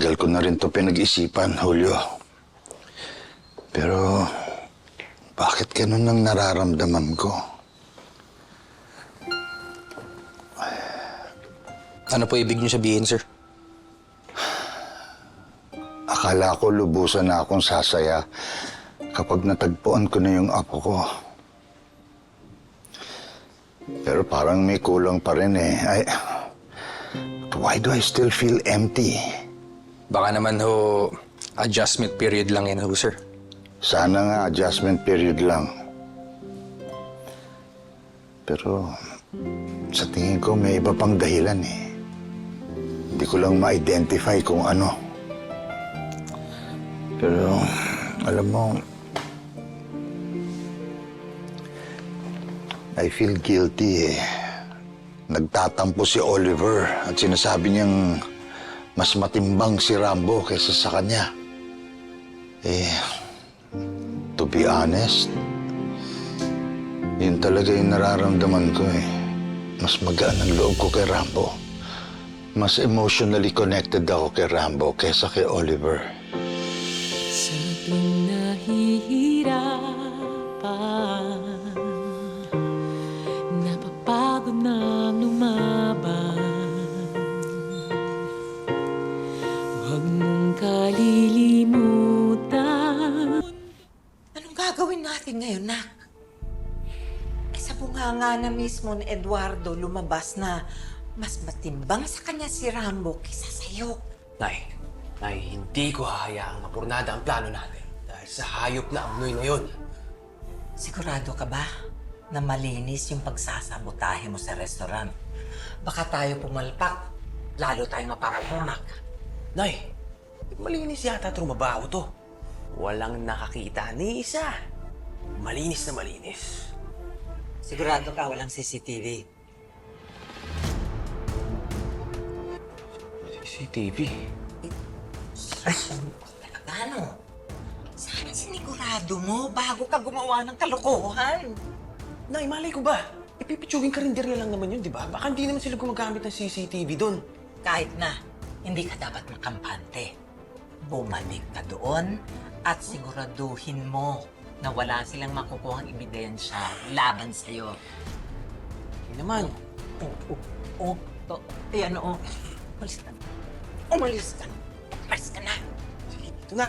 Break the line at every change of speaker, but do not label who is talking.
matagal ko na rin to pinag-isipan, Julio. Pero, bakit ganun ang nararamdaman ko?
Ano po ibig niyo sabihin, sir?
Akala ko lubusan na akong sasaya kapag natagpuan ko na yung apo ko. Pero parang may kulang pa rin eh. Why do I still feel empty?
Baka naman ho, adjustment period lang yan ho, sir.
Sana nga adjustment period lang. Pero sa tingin ko may iba pang dahilan eh. Hindi ko lang ma-identify kung ano. Pero alam mo, I feel guilty eh. Nagtatampo si Oliver at sinasabi niyang mas matimbang si Rambo kaysa sa kanya. To be honest, yun talaga yung nararamdaman ko eh. Mas magaan ang loob ko kay Rambo. Mas emotionally connected ako kay Rambo kaysa kay Oliver.
Sa tuwing nahihirapan, napapagod na lumaban, huwag mong kalilimutan.
Anong gagawin natin ngayon, Nak? Sa bunganga na mismo ni Eduardo lumabas na mas matimbang sa kanya si Rambo kaysa sa'yo.
Nay, hindi ko hahayaang mapurnada ang plano natin dahil sa hayop na amnoy na yun.
Sigurado ka ba na malinis yung pagsasabotahe mo sa restaurant? Baka tayo pumalpak, lalo tayong mapapumunak.
Nay, malinis yata trumabaho to. Walang nakakita ni isa. Malinis na malinis.
Sigurado ka walang CCTV.
CCTV?
Ay, ano? Sana sinigurado mo bago ka gumawa ng kalokohan.
Nay, malay ko ba? Ipipitsugin karinderya lang naman yun, di ba? Baka hindi naman sila gumagamit ng CCTV doon.
Kahit na, hindi ka dapat makampante. Bumalik ka doon at siguraduhin mo na wala silang makukuhang ebidensya laban sa'yo.
Hindi naman.
Ayan, Umalis ka na. Umalis ka na. Umalis ka na.
Sige, ito na.